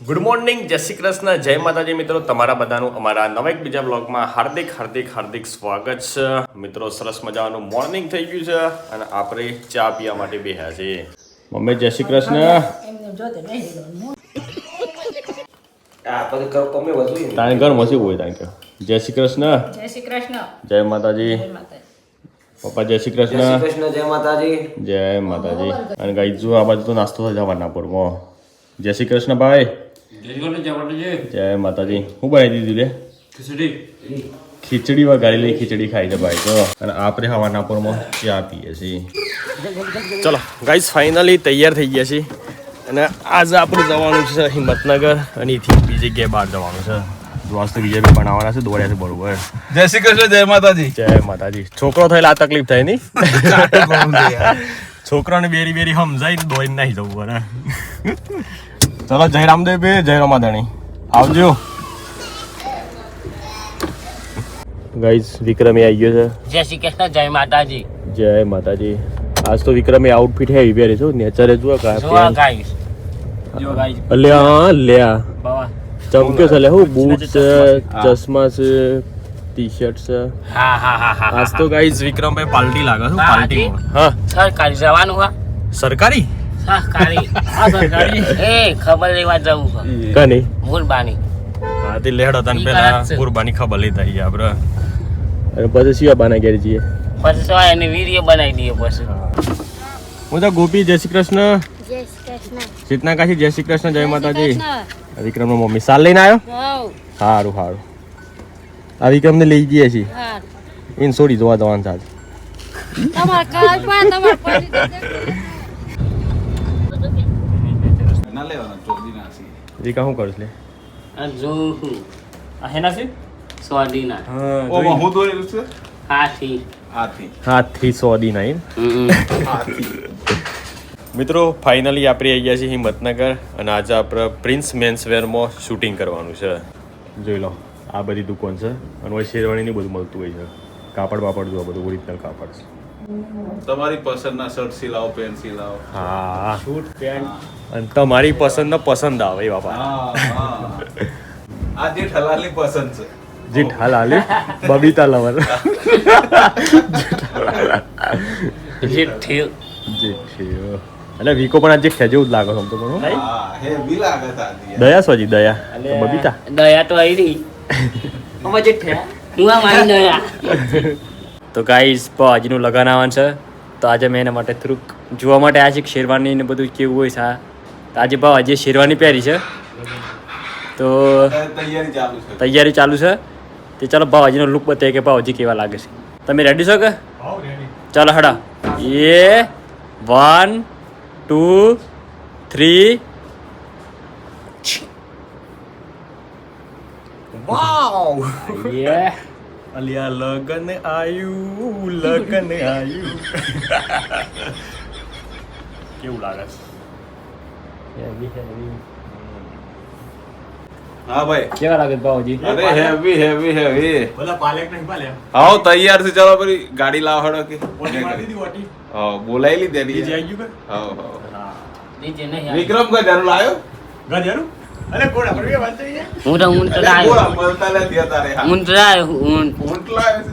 Good morning, જય શ્રી કૃષ્ણ, જય માતાજી મિત્રો. તમારા બધાનું અમારા નવા એક બીજા બ્લોગમાં હાર્દિક સ્વાગત છે મિત્રો. સરસ મજાનું મોર્નિંગ થઈ ગયું છે અને આપણે ચા પીવા માટે બેઠા છીએ. મમ્મી જય શ્રી કૃષ્ણ. તારે ઘર મસી હોય તારે જય શ્રી કૃષ્ણ. જય શ્રી કૃષ્ણ. જય માતાજી. પપ્પા જય શ્રી કૃષ્ણ. જય માતાજી. જય માતાજી. અને ગાઈ જો આ બાજુ તો નાસ્તો થઈ જવાના પડમાં. જય શ્રી કૃષ્ણ ભાઈ. જય માતાજી. હું બનાવી દીધું લે ખીચડી વગાડેલી ખીચડી ખાઈ છે ભાઈ તો. અને આપણે હવાના પોરમાં ચા પીએ છીએ. ચલો ગાઈસ ફાઇનલી તૈયાર થઈ ગયા છીએ અને આજે આપણે જવાનું છે હિંમતનગર અને એથી બીજી જગ્યાએ બહાર જવાનું છે. દોસ્ત બીજા બી બનાવવાના છે, દોડ્યા છે બરોબર. જય શ્રી કૃષ્ણ. જય માતાજી. જય માતાજી. છોકરો થયેલા આ તકલીફ થાય નહીં. છોકરાને બેરી બેરી સમજાય દોઈને નહીં જવું બરાબર. ચલો જય રામદેવ બે જય રમાધણી આવજો. ગાઈસ વિક્રમે આવી ગયો છે. જય શ્રી કૃષ્ણ. જય માતાજી. જય માતાજી. આજ તો વિક્રમે આઉટફિટ હેવી પહેરી છે. નેચરે જુઓ જો ગાઈસ, જો ગાઈસ અલ્યા લ્યા બાવા ચમક્યો છે લે. હું બૂટ છે, ચશ્મા છે, ટી શર્ટ છે. હા આજ તો ગાઈસ વિક્રમભાઈ પાર્ટી લાગે છે. પાર્ટી હા સરકારી જવાનું હા સરકારી સરકારી એ ખબર લેવા જવું છે કની ગુરબાની. હા તે લેડ હતા ને ઈ પેલા કરાક છે. કુરબાની ખબર લેતા આઈએ આપણે. અને પછી સિવા બાના ઘેર જઈએ. પછી તો એને વિડીયો બનાવી દઈએ પછી. હું તો ગોપી જય શ્રી કૃષ્ણ. જય શ્રી કૃષ્ણ. ચેતના કાશી જય શ્રી કૃષ્ણ. જય માતાજી. વિક્રમનો મમ્મી સાલ લઈને આવ્યો. સારું સારું. આ વિક્રમને લઈ ગયા છીએ. એને છોડી જોવા જવાનું સાથે. ના લેવાના ચોદી નાસી. વિકા શું કરું લે? આ જો આ હેના છે સ્વાદીના ઓ હું દોરેલું છે હાથી. હાથી. હાથથી સોદી નહીં. મિત્રો ફાઇનલી આપણે આવી ગયા છીએ હિંમતનગર અને આજે આપણે પ્રિન્સ મેન્સવેરમાં શૂટિંગ કરવાનું છે. જોઈ લો આ બધી દુકાન છે અને હવે શેરવાણીની બધું મળતું હોય છે. કાપડ બાપડ જો બધું ઓરિજિનલ કાપડ છે. તમારી પસંદના શર્ટ સિલાવો, પેન્ટ સિલાવો. હા શૂટ પેન્ટ અને તમારી પસંદનો પસંદ આવે એ બાપા. આ જે ઠલાલની પસંદ છે. જીત હાલાલી બબીતા લવર. જીઠ એટલે વિકો પણ આજે ખેજે જ લાગે છે આમ તો પણ. હા હે બી લાગે તાજી. દયા સોજી દયા બબીતા. દયા તો આવી રહી હવે જીઠ હું આ મારી દયા. તો ગાઈઝ આજનું લગન આવવાનું છે તો આજે મેં એના માટે થોડુંક જોવા માટે આ છે કે શેરવાની ને બધું કેવું હોય છે. તો આજે ભાવ આજે શેરવાની પહેરી છે તો તૈયારી ચાલુ છે. તૈયારી ચાલુ છે. તે ચાલો ભાવજીનો લુક બતાવીએ કે ભાવજી કેવા લાગે છે. તમે રેડી છો કે? ચાલો હડા એ 1 2 3. વાવ યે અલિયા લગન આયુ કેવું લાગે છે? હા ભાઈ. કેવા લાગે છે ભાવજી? અરે હેવી. બોલા પાલેક નહીં પાલે. આવો તૈયાર છે. ચાલો પછી ગાડી લાવ હડો કે. ઓટી મારી દીધી ઓટી. હા બોલાઈ લીધી બીજી એની. આવી ગયું હા હા નીચે નહીં વિક્રમ કઈ જરૂર લાયો. ગાજરું અરે કોડા પર બે વાત થઈ જાય. હું તો ઊંટ અરે લાયો બોલા મળતા લે દિયા તારે. હા. ઊંટ લાયો ઊંટ. ઊંટ લાયો છે.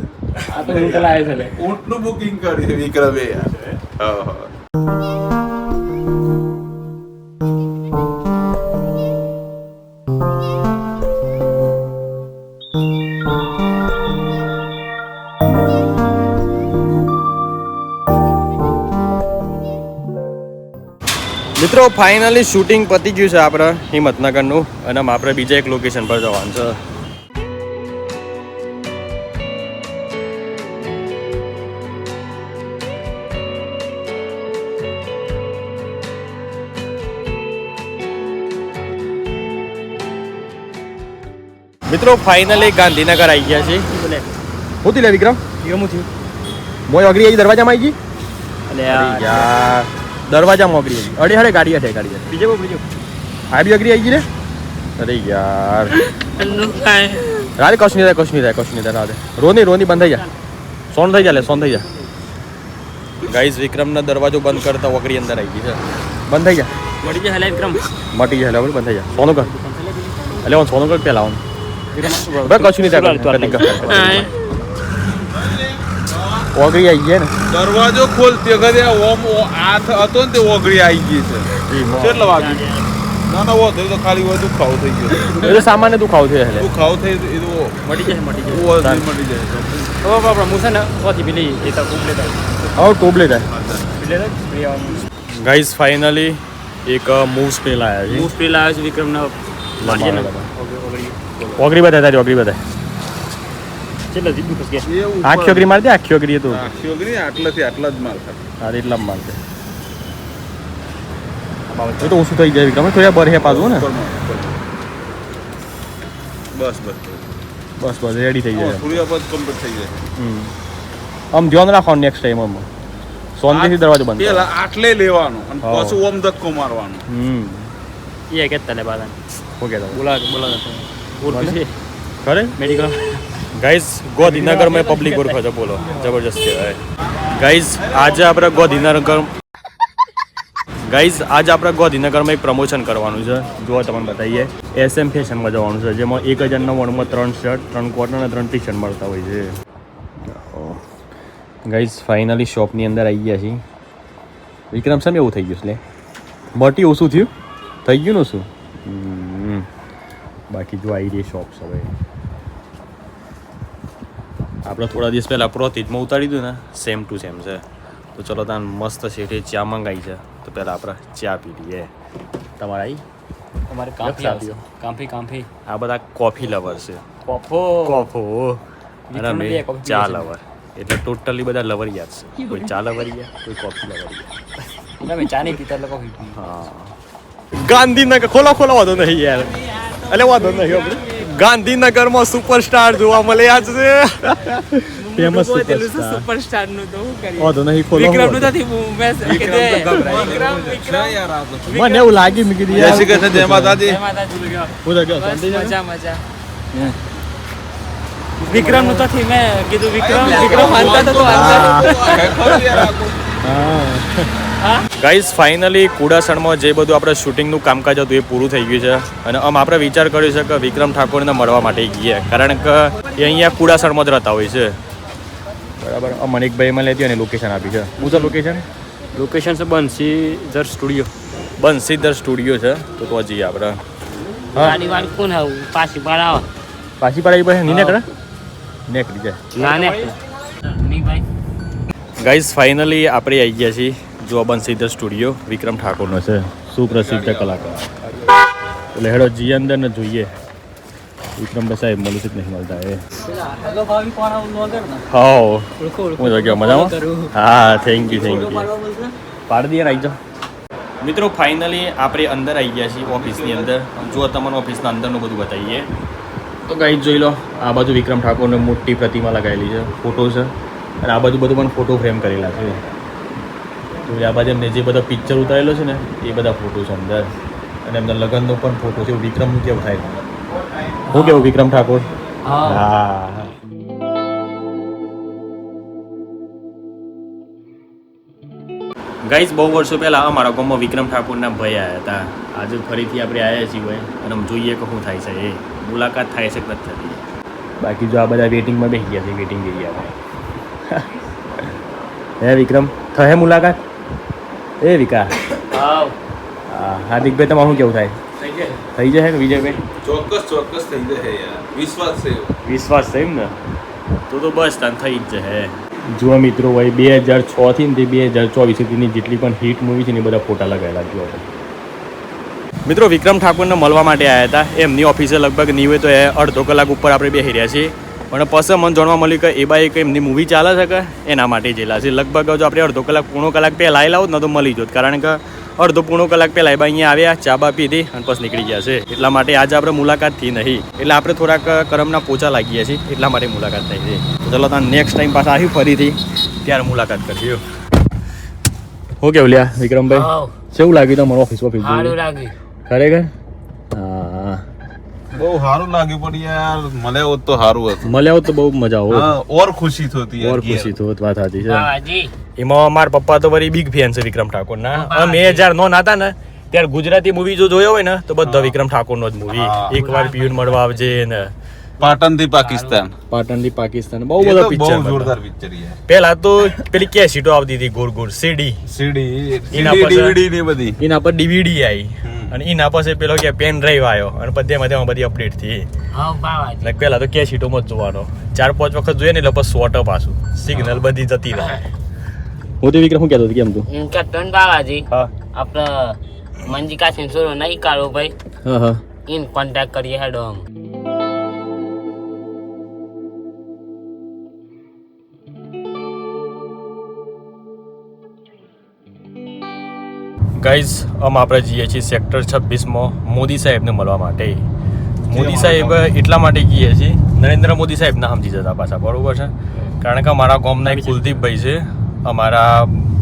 આ તો હું કલા આવ્યો છે લે. ઊંટનું બુકિંગ કર્યું છે વિક્રમે યાર. હા. મિત્રો ફાઇનલી શૂટિંગ પતી ગયું છે આપણે હિંમતનગરનું અને આપણે બીજા એક લોકેશન પર જવાનું છે. મિત્રો ફાઇનલી ગાંધીનગર આવી ગયા છે. હું લે વિક્રમ કેવું થયું? મોય અગરી આવી દરવાજામાં આવી ગઈ. અલે અરે યાર દરવાજામાં અગરી આવી. અડે હડે ગાડી હટે ગાડી હટે. બીજે બીજું આ બી અગરી આવી ગઈ ને. અરે યાર રાધે કશું નહીં થાય રાધે. રોની બંધ થઈ જા. સોન થઈ જા. ગાઈઝ વિક્રમનો દરવાજો બંધ કરતા વગરી અંદર આવી ગઈ છે. બંધ થઈ જા. મળી જાય હલે વિક્રમ. મટી જાય એટલે બંધ થઈ જાય સોનું કર એટલે સોનું કર પેલા આવવાનું બસ કશું નહીં થાય ઓગળી આવી ગયા ને દરવાજો ખોલતી વખતે ઓમ હાથ હતો ને તે ઓગળી આવી ગઈ છે કેટલા વાગે ના ના વો તો ખાલી વધુ ખાવ થઈ ગયો એ તો સામાન્ય દુખાવો થયો એટલે ખાવ થઈ એ તો મટી જાય મટી જાય તો બાપા મુસા ને ઓથી પેલી એ તો ખૂબ લેતા હવે ટોપ લેતા પેલે ગાઈઝ ફાઇનલી એક મૂવ સ્પ્રે લાયા છે મૂવ સ્પ્રે લાવ્યો છે વિક્રમને મારીએ ને ઓગળી બધા તારી ઓગળી બધા ચલો દીધું ખસ ગયા આખી ઓગળી મારતી આખી ઓગળી તો આખી ઓગળી આટલાથી આટલા જ માર ખાય હા એટલા મારતે એ તો ઓછું થઈ જાય વિક્રમ થોડા બર હે પાછું ને બસ બસ બસ બસ રેડી થઈ જાય થોડી વાર પછી કમ્પ્લીટ થઈ જાય આમ ધ્યાન રાખવાનું નેક્સ્ટ ટાઈમ આમ શાંતિથી દરવાજો બંધ પેલા આટલે લેવાનું અને પછી ઓમ ધક્કો મારવાનો ये कहता है बात હો કે बोला बोला और पीछे ખરે मेडिकल ગાઈઝ ગોધીનગરમાં પબ્લિક ઓળખો છો બોલો જબરજસ્ત કહેવાય ગાઈઝ આજે આપણે ગોધીનગરમાં એક પ્રમોશન કરવાનું છે જો તમને બતાવીએ SM ફેશનમાં જવાનું છે જેમાં 1099 3 શર્ટ 3 કોટન અને 3 ટી શર્ટ મળતા હોય છે ગાઈઝ ફાઇનલી શોપની અંદર આવી ગયા છીએ વિક્રમ સર એવું થઈ ગયું એટલે મોટી ઓછું થયું થઈ ગયું ને શું બાકી જો આવી રહી શોપ હવે આપણે થોડા દિવસ પહેલાં પ્રોતિજમાં ઉતારી દીધું ને સેમ ટુ સેમ છે તો ચલો ત્યાં મસ્ત શેઠે ચા મંગાવી છે તો પહેલાં આપણે ચા પી લઈએ તમારે આવી हमारे काफी આ બધા કોફી લવર છે कोफो કોફો અને અમે વિક્રમને બે coffee ચા પીએ છે. લવર એટલે ટોટલી બધા લવરિયા છે કોઈ ચા લવરિયા કોઈ કોફી લવરિયા मैं चाय नहीं पीता लोगों की હા ગાંધીનગર ખોલો વાંધો નહીં યાર એટલે વાંધો નહીં આપણે ગાંધીનગરમાં સુપરસ્ટાર જોવા મળે આજ છે ફેમસ સુપરસ્ટાર નું તો હું કરી વાંધો નહીં ખોલો વિક્રમ નું નથી મેં વિક્રમ મને એવું લાગ્યું મેં કીધું જય શ્રી કૃષ્ણ જય માતાજી હું તો ગયો મજા વિક્રમ નું તો થી મેં કીધું વિક્રમ હાલતા તો ગાઈઝ ફાઇનલી કુડાસણમાં જે બધું આપણે શૂટિંગનું કામકાજ હતું એ પૂરું થઈ ગયું છે અને આમ આપણે વિચાર કર્યો છે કે વિક્રમ ઠાકોરને મળવા માટે ગયા કારણ કે એ અહીંયા કુડાસણમાં જ રહેતા હોય છે બરાબર મનિકભાઈ મને લેતી અને લોકેશન આપી છે હું તો લોકેશન लोकेशन से बंसीधर स्टूडियो બંસીધર સ્ટુડિયો છે તો જઈએ આપણે ગાડી વાળી કોણ હે પાછી પડાવ પાછી પડાવી પાસે નહીં નીકળે નીકળી જાય ના ને ની ભાઈ ગાઈઝ ફાઇનલી આપણે આવી ગયા છીએ જો બંસીધર સ્ટુડિયો વિક્રમ ઠાકોરનો છે સુપ્રસિદ્ધ કલાકાર એટલે હેડો જી અંદર ને જોઈએ વિક્રમ સાહેબ મળું છે કે નહીં મળતા એ હા હું તો ગયો મજામાં હા થેન્ક યુ પાડી દઈએ આવી જાઓ મિત્રો ફાઇનલી આપણે અંદર આવી ગયા છીએ ઓફિસની અંદર જો તમને ઓફિસના અંદરનું બધું બતાવીએ તો ગાઈઝ જોઈ લો આ બાજુ વિક્રમ ઠાકોરને મોટી પ્રતિમા લગાવેલી છે ફોટો છે અને આ બાજુ બધું પણ ફોટો ફ્રેમ કરેલા છે તો આ બાજુ એમને જે બધા પિક્ચર ઉતારેલો છે ને એ બધા ફોટો છે અંદર અને એમના લગ્નનો પણ ફોટો છે વિક્રમનું કેવું થાય હું કેવું વિક્રમ ઠાકોર હા ગાઈઝ બહુ વર્ષો પહેલાં અમારા ગામમાં વિક્રમ ઠાકોરના ભાઈ આવ્યા હતા આજે ફરીથી આપણે આવ્યા છીએ અને આમ જોઈએ કે શું થાય છે એ મુલાકાત થાય છે કે નથી થતી બાકી જો આ બધા વેટિંગમાં બેસી ગયા છે વેટિંગ એરિયામાં હે વિક્રમ થશે મુલાકાત એ વિકા હા હાર્દિકભાઈ તમારું શું કેવું થાય થઈ જશે ને વિજયભાઈ ચોક્કસ થઈ જશે યાર વિશ્વાસ છે વિશ્વાસ છે એમ ને તો બસ તાન થઈ જ જશે જુઓ મિત્રો ભાઈ 2006 થી ને 2024 સુધીની જેટલી પણ હિટ મૂવી છે ને એ બધા ફોટા લગાવેલા જુઓ મિત્રો વિક્રમ ઠાકોરને મળવા માટે આવ્યા હતા એમની ઓફિસે લગભગ નહીં હોય તો એ અડધો કલાક ઉપર આપણે બેસી રહ્યા છીએ પણ પછી મને જાણવા મળ્યું કે એ બાઈ એમની મૂવી ચાલે છે કે એના માટે જેલા છે લગભગ જો આપણે અડધો કલાક પોણો કલાક પહેલાં આવેલા હોત ને તો મળી જોત કારણ કે અડધો પોણો કલાક પહેલાં એ બાઈ અહીંયા આવ્યા ચા બા પીધી અને પછી નીકળી ગયા છે એટલા માટે આજે આપણે મુલાકાત થઈ નહીં એટલે આપણે થોડાક કરમના પોચા લાગીએ છીએ એટલા માટે મુલાકાત થઈ છે તો ચલો ત્યાં નેક્સ્ટ ટાઈમ પાછા આવ્યું ફરીથી ત્યારે મુલાકાત કરીશું હો કેવું લ્યા વિક્રમભાઈ કેવું લાગ્યું તમારું ઓફિસ સારું લાગ્યું ખરેખર હા બહુ સારું લાગ્યું પણ યાર મળે હોત તો સારું હતું મળ્યા હોત તો બહુ મજા હોત ઓર ખુશી થતી ઓર ખુશી થોત વાત સાચી છે બાવાજી એમાં મારા પપ્પા તો વળી બિગ ફેન છે વિક્રમ ઠાકોરના અમે 2009 હતા ને ત્યારે ગુજરાતી મૂવી જો જોયો હોય ને તો બધો વિક્રમ ઠાકોરનો જ મૂવી. એકવાર પિયુન મળવા આવજે ને પાટણ થી પાકિસ્તાન પાકિસ્તાન બહુ બધા બહુ પિક્ચર જોરદાર પિક્ચર છે. પેલા તો પેલી કેસીટો આવતી હતી ગોળ ગોળ સીડી સીડી એના પર ડીવીડી ને બધી એના પર ડીવીડી આવી અને એના પાસે પેલો કે પેન ડ્રાઈવ આવ્યો અને બધેમાં તેમાં બધી અપડેટ થઈ. હા બાવાજી ને પેલા તો કેસીટોમાં જ જોવાનો 4-5 વખત જોઈએ ને એટલે પછી સોટ પાછું સિગ્નલ બધી જતી રહે. હું તો વિક્રમ શું કહેતો હતો કેમ તું ઇનકા ટન બાવાજી હા આપણા મંજીકા સેન્સર નહીં કાઢો ભાઈ હા ઇન કોન્ટેક્ટ કરીએ હેડો हम ગાઈઝ આપણે જઈએ છીએ સેક્ટર 26માં મોદી સાહેબને મળવા માટે. મોદી સાહેબ એટલા માટે જઈએ છીએ નરેન્દ્ર મોદી સાહેબ ના સમજી જતા પાછા બરોબર છે. કારણ કે અમારા ગામના એક કુલદીપભાઈ છે અમારા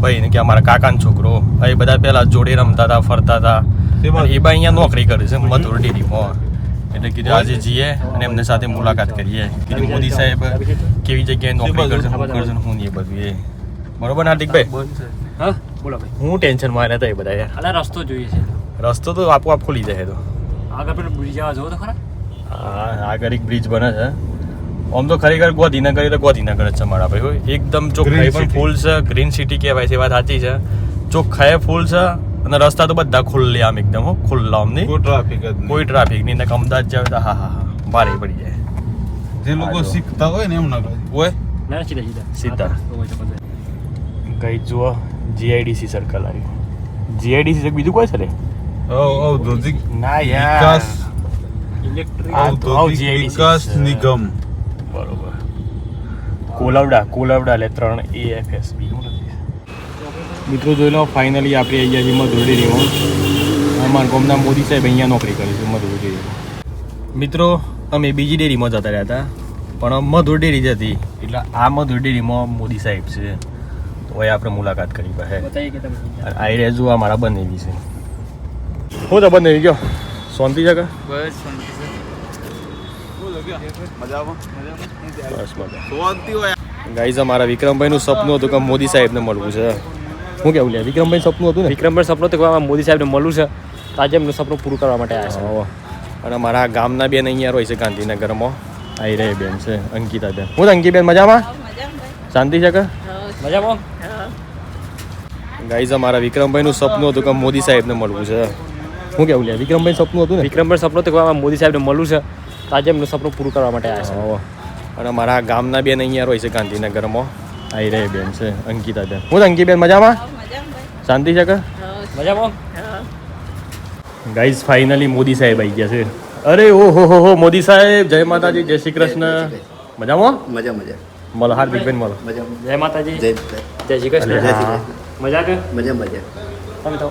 ભાઈ કે અમારા કાકાનો છોકરો એ બધા પહેલા જોડે રમતા હતા ફરતા હતા એ ભાઈ અહીંયા નોકરી કરે છે મધુર ડેરીમાં. એટલે કીધું આજે જઈએ અને એમને સાથે મુલાકાત કરીએ કીધું મોદી સાહેબ કેવી જગ્યાએ નોકરી કરશે શું કરશે હું નહીં બધું એ બરોબર હાર્દિકભાઈ. હા બોલો ભાઈ હું ટેન્શન માં હતા એ બધા યાર. અલા રસ્તો જોઈએ છે રસ્તો તો આપોઆપ ખુલી જાય તો. આગળ પેલું બ્રિજ આવા જવો તો ખરા હા આગળ એક બ્રિજ બને છે. આમ તો ખરેખર ગોધીનગર એટલે ગોધીનગર જ છે મારા ભાઈ હોય એકદમ ચોખ્ખાઈ પણ ફૂલ છે. ગ્રીન સિટી કહેવાય છે વાત સાચી છે. ચોખ્ખાઈ ફૂલ છે અને રસ્તા તો બધા ખુલ્લે આમ એકદમ ખુલ્લા આમ નહીં કોઈ ટ્રાફિક નહીં ને અમદાવાદ જાવ તો હા ભારે પડી જાય. જે લોકો શીખતા હોય ને એમ ના હોય ના સીધા સીધા કઈ જુઓ જીઆઈડીસી સર્કલ આવ્યું. જીઆઈડીસી બીજું કોઈ છે રે ઔદ્યોગિક ના વિકાસ ઇલેક્ટ્રિક ઔદ્યોગિક વિકાસ નિગમ બરોબર. કોલવડા એટલે 3 AFSB. મિત્રો જોઈ લો ફાઇનલી આપણે આવી ગયા છીએ મધુરડેરીમાં. અમારા ગામના મોદી સાહેબ અહીંયા નોકરી કરે છે મધુરડેરીમાં. મિત્રો અમે બીજી ડેરીમાં જતા રહ્યા હતા પણ મધુર ડેરી જ હતી એટલે આ મધુર ડેરીમાં મોદી સાહેબ છે તો હવે આપણે મુલાકાત કરી પાસે. આ રહ્યા જો આ મારા બનેવી છે. હું તો બનેવી ગયો શાંતિ છે કે બસ બસ મજા. ગાઈઝ અમારા વિક્રમભાઈનું સપનું હતું કે મોદી સાહેબને મળવું છે. શું કેવું લે વિક્રમભાઈ સપનું હતું ને વિક્રમભાઈ સપનું તો મોદી સાહેબને મળવું છે તો આજે એમનું સપનું પૂરું કરવા માટે આવ્યા છે. અને મારા ગામના બેન અહીંયા રહે છે ગાંધીનગરમાં. આવી રહી બેન છે અંકિતા બેન. હું અંકિતાબેન મજામાં શાંતિ છે કે મજામાં ગાઈઝ અમારા વિક્રમભાઈનું સપનું હતું કે મોદી સાહેબને મળવું છે. શું કેવું લે વિક્રમભાઈ સપનું હતું ને વિક્રમભાઈ સપનું તો મોદી સાહેબને મળવું છે તો આજે એમનું સપનું પૂરું કરવા માટે આવ્યા છે. અને મારા ગામના બેન અહીંયા રહે છે ગાંધીનગરમાં. આવી રહી બેન છે અંકિતા બેન. હું અંકિતાબેન મજામાં શાંતિ છે કે મજામાં ગાઈઝ ફાઇનલી મોદી સાહેબ આવી ગયા છે. અરે ઓહો મોદી સાહેબ જય માતાજી જય શ્રી કૃષ્ણ. મજામાં મજા મજા મળો હાર્દિકબેન મળો. જય માતાજી જય જય શ્રી કૃષ્ણ મજા કે મજા મજા તમે તો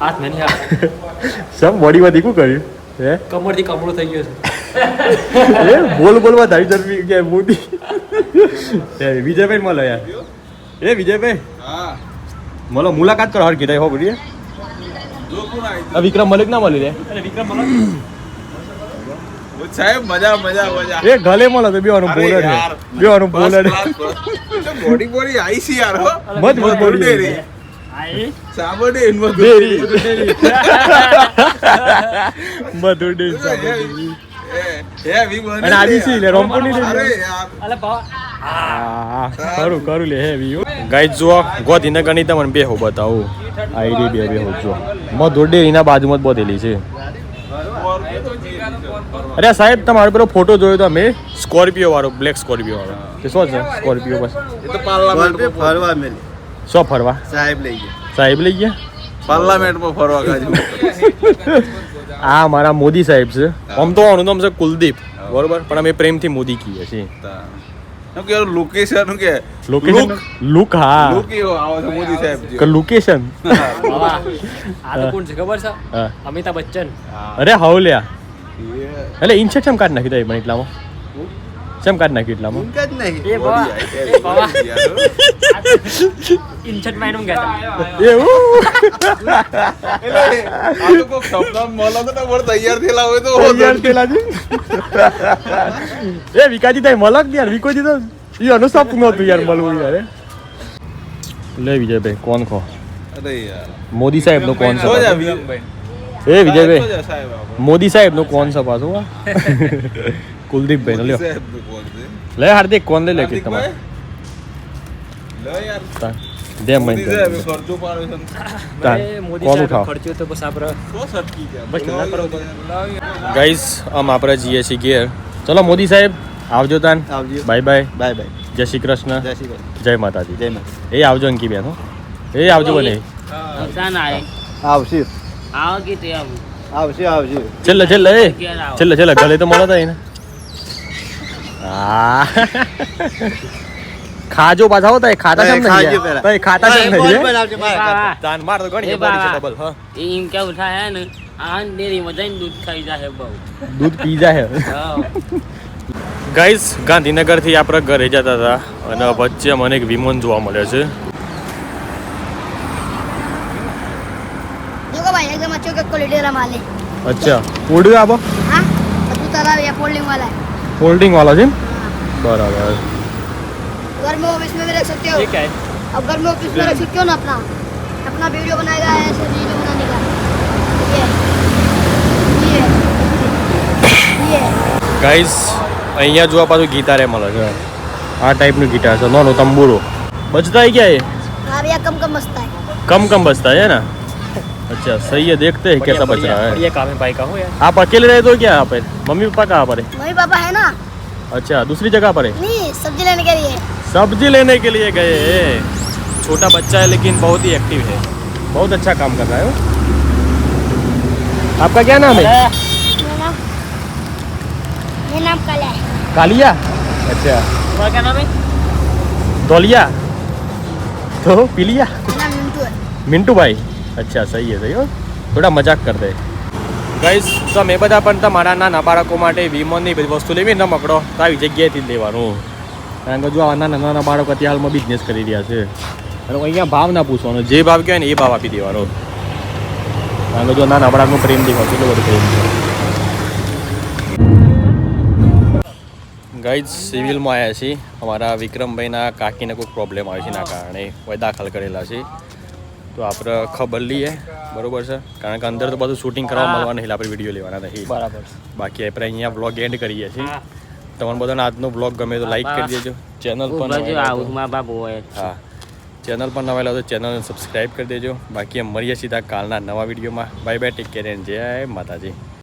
હાથ મેં નહીં સમ બોડીમાં દીકું કર્યું હે કમરથી કમળો થઈ ગયો એ બોલવા ધારી ધરવી કે મોદી વિજયભાઈ મળો યાર. એ વિજયભાઈ મળો મુલાકાત કરો હર કીધા હો બોલીએ વિક્રમ મલિક ના મળી રે સાહેબ મજા મજા મજા એ ગલે મળો તો બેવાનું બોલર છે બેવાનું bowler body body I C યાર હો મત બોડી સાબડે ડેરી મધુર ડેરી સાબરડેરી. અને આદિશી લે રોમપુરની લે અલે બા કરું લે હેવી ગાઈસ જો ગોધીનગરની તમને બે હો બતાવું આઈડી બે હો જો મધુર ડેરીના બાજુમાં જ બોધેલી છે. અરે સાહેબ તમારો પેલો ફોટો જોયો તો અમે સ્કોર્પિયો વાળો બ્લેક સ્કોર્પિયો વાળો તે શું છે સ્કોર્પિયો બસ એ તો પાર્લામેન્ટ ફરવા મેલી શું ફરવા સાહેબ લઈ ગયા સાહેબ લઈ ગયા પાર્લામેન્ટમાં ફરવા ગાજુ આ મારા મોદી સાહેબ છે. આમ તો આનું નામ છે કુલદીપ બરોબર પણ અમે પ્રેમથી મોદી કહીએ છીએ. શું કે લોકેશન કે લોકેશન લુક હા લુક એવો આવે છે મોદી સાહેબ કે લોકેશન બાબા આ તો કોણ છે ખબર છે હા. અમિતાભ બચ્ચન અરે હાઉલ્યા એટલે ઇન્સેટ ચમ કાઢ નાખી દે મને એટલામાં ચમ કાઢ નાખી એટલામાં ઊંઘ જ નહીં એ બાબા એ બાબા ઇન્ચટ માઇનમ ગયા એવું આ તો કોક સપના મળો તો વર તૈયાર થયેલા હોય તો તૈયાર થયેલા છે એ વિકાજી તાઈ મલક યાર વિકોજી તો ઈ અનુસાપ નું હતું યાર મળવું યાર લે વિજયભાઈ કોણ ખો અરે યાર મોદી સાહેબનો કોણ છે જો જા પાછો? વિજયભાઈ એ વિજયભાઈ જો સાહેબ આપણો મોદી સાહેબનો કોણ છે પાછું આ? કુલદીપભાઈ લ્યો સાહેબ નું કોણ છે લે હાર્દિક કોણ લઈ લે કે તમારે લો યાર દે મહિને મોદી સાહેબ ખર્ચો પાડે છે મોદી કોણ સાહેબ ઉઠાવ? ખર્ચ્યો તો બસ આપણે સો સટકી ગયા બસ ધંધા કરો તો. ગાઈસ આમ આપણે જઈએ છીએ ઘેર. ચલો મોદી સાહેબ આવજો તાન. આવજો. Bye bye. Bye bye. જય શ્રી કૃષ્ણ. જય શ્રી કૃષ્ણ. જય માતાજી. જય માતા. એ આવજો અંકી બેન હો. એ આવજો બને. આવશે आओगे तो આવશે આવશે. છેલ્લે છેલ્લે એ છેલ્લે છેલ્લે ગળે તો મળો તા એને. હા ખાજો પાછા હોતા એ ખાતા કેમ ખાજો નહીં પહેલા. તો એ ખાતા કેમ બોલ નહીં બનાવજે મારા. તાન માર તો ઘણી એ બધી છે બા. ડબલ હા इन क्या उठाया है ना आन डेरी में जैन दूध खाई जा है बहु દૂધ પી જાય ગાઈસ ગાંધીનગરથી આપણે ઘરે જતા હતા અને વચ્ચે મને એક વિમાન જોવા મળે છે. देखो भाई एकदम अच्छे का क्वालिटी वाला माल है અચ્છા ઓડિયો આપો हाँ तो तालाब या फोल्डिंग वाला है હોલ્ડિંગ વાળો છે એમ? બરાબર. घर में ऑफिस में भी रख सकते हो ये क्या है? अब घर में ऑफिस में रख सकते हो ना अपना अपना वीडियो बनाएगा ऐसे वीडियो बनाने का ये ગાઈસ અહીંયા જોવા પાછું ગિટાર એ મળે છે આ ટાઈપનું ગિટાર છે નાનો તંબુરો બજતા है क्या ये हाँ भैया कम कम बचता है कम कम बजता है ना अच्छा सही है देखते हैं कैसा बज रहा है. बढ़िया काम है भाई का हो यार. आप अकेले रहते हो क्या यहाँ पे? मम्मी पापा कहाँ पर है? मम्मी पापा है ना अच्छा दूसरी जगह पर है. नहीं सब्जी लेने के लिए सब्जी लेने के लिए गए हैं. छोटा बच्चा है लेकिन बहुत ही एक्टिव है. बहुत अच्छा काम कर रहा है वो. आपका क्या नाम है? मेरा नाम काला है कालिया. अच्छा तुम्हारा क्या नाम है तौलिया तो पीलिया मेरा नाम मिंटू है मिंटू भाई. अच्छा सही है हो થોડા મજાક કર દે ગાઈસ. તમે બધા પણ તમારા નાના બાળકો માટે વીમોની બધી વસ્તુ લેવી ન મકડો તો આવી જગ્યાએથી જ લેવાનું. કારણ કે જો આ નાના નાના બાળકો અત્યારે હાલમાં બિઝનેસ કરી રહ્યા છે અને અહીંયા ભાવ ના પૂછવાનો જે ભાવ કહેવાય ને એ ભાવ આપી દેવાનો. કારણ કે જો નાના બાળકનો પ્રેમ દેખો કેટલો બધો પ્રેમ છે. ગાઈઝ સિવિલમાં આવ્યા છીએ. અમારા વિક્રમભાઈના કાકીને કોઈ પ્રોબ્લેમ આવે છે એના કારણે કોઈ દાખલ કરેલા છે તો આપણે ખબર લઈએ બરોબર છે. કારણ કે અંદર તો બધું શૂટિંગ કરવા મળવાનું એટલે આપણે વિડીયો લેવાના નથી બરાબર. બાકી આપણે અહીંયા વ્લોગ એન્ડ કરીએ છીએ. તમને બધાને આજનો વ્લોગ ગમે તો લાઈક કરી દેજો. ચેનલ वो પણ बाजू નવા आओ લાવો તો- तुम्हारा बाबू है હા ચેનલ પણ નવા લાવો તો ચેનલને સબસ્ક્રાઈબ કરી દેજો. બાકી મળીએ સીધા કાલના નવા વિડીયોમાં. Bye bye take care and જય માતાજી.